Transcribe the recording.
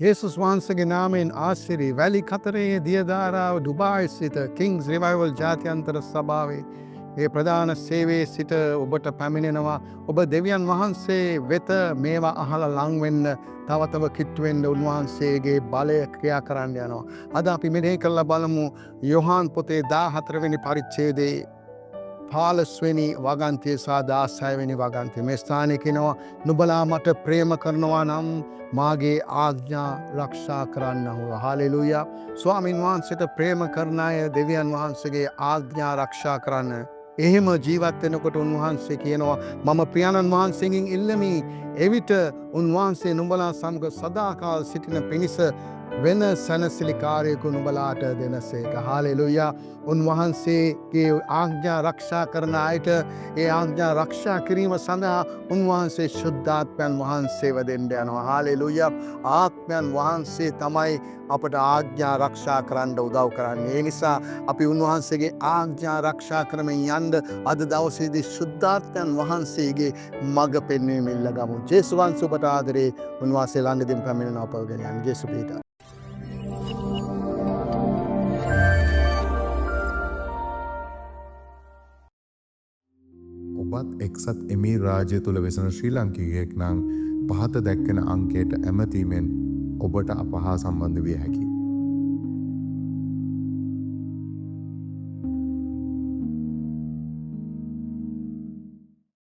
යේසුස් වහන්සේගේ නාමයෙන් ආශිර්වාද වැලි කතරේ දියදාරාව ඩුබායි සිට කිංස් රිවයිවල් ජාත්‍යන්තර සභාවේ ඒ ප්‍රධාන සේවයේ සිට ඔබට පැමිණෙනවා. ඔබ දෙවියන් වහන්සේ වෙත මේවා අහලා ලං වෙන්න තව කිට්ටු වෙන්න උන්වහන්සේගේ බලය ක්‍රියා කරන්න යනවා. අද අපි මෙහෙය කරලා බලමු යොහාන් පොතේ 14 වෙනි පරිච්ඡේදයේ 15 වෙනි වගන්තිය සහ 16 වෙනි වගන්තිය. මේ ස්ථානයේ කියනවා නුඹලා මට ප්‍රේම කරනවා නම් මාගේ ආඥා රක්ෂා කරන්නහුව. හාලෙලූයා. ස්වාමින් වහන්සේට ප්‍රේම කරන අය දෙවියන් වහන්සේගේ ආඥා රක්ෂා කරන්න. එහෙම ජීවත් වෙනකොට උන්වහන්සේ කියනවා මම පියාණන් වහන්සේගෙන් ඉල්ලමි එවිට උන්වහන්සේ නුඹලා සමග සදාකාල සිටින පිණිස වෙන සැනසිලිකාරයෙකු නුඹලාට දෙනසේක. හාලෙලූයා. උන්වහන්සේගේ ආඥා රක්ෂා කරන අයට ඒ ආඥා රක්ෂා කිරීම සඳහා උන්වහන්සේ ශුද්ධාත්මයන් වහන්සේව දෙන්න යනවා. හාලෙලූයා. ආත්මයන් වහන්සේ තමයි අපට ආඥා රක්ෂා කරන්න උදව් කරන්නේ. ඒ නිසා අපි උන්වහන්සේගේ ආඥා රක්ෂා කරමින් යන්න අද දවසේදී ශුද්ධාත්මයන් වහන්සේගේ මඟ පෙන්වීම ඉල්ලගමු. ජේසුස් වහන්සේ ඔබට ආදරේ උන්වහන්සේ ළඟදීම පැමිණෙන අපව ගෙන යන ජේසුස් පිහිටා. ඔබත් එක්සත් එමීර් රාජ්‍ය තුළ වෙසෙන ශ්‍රී ලාංකිකයෙක් නම් පහත දැක්වෙන අංකයට ඇමතීමෙන් ඔබට අප හා සම්බන්ධ විය හැකියි.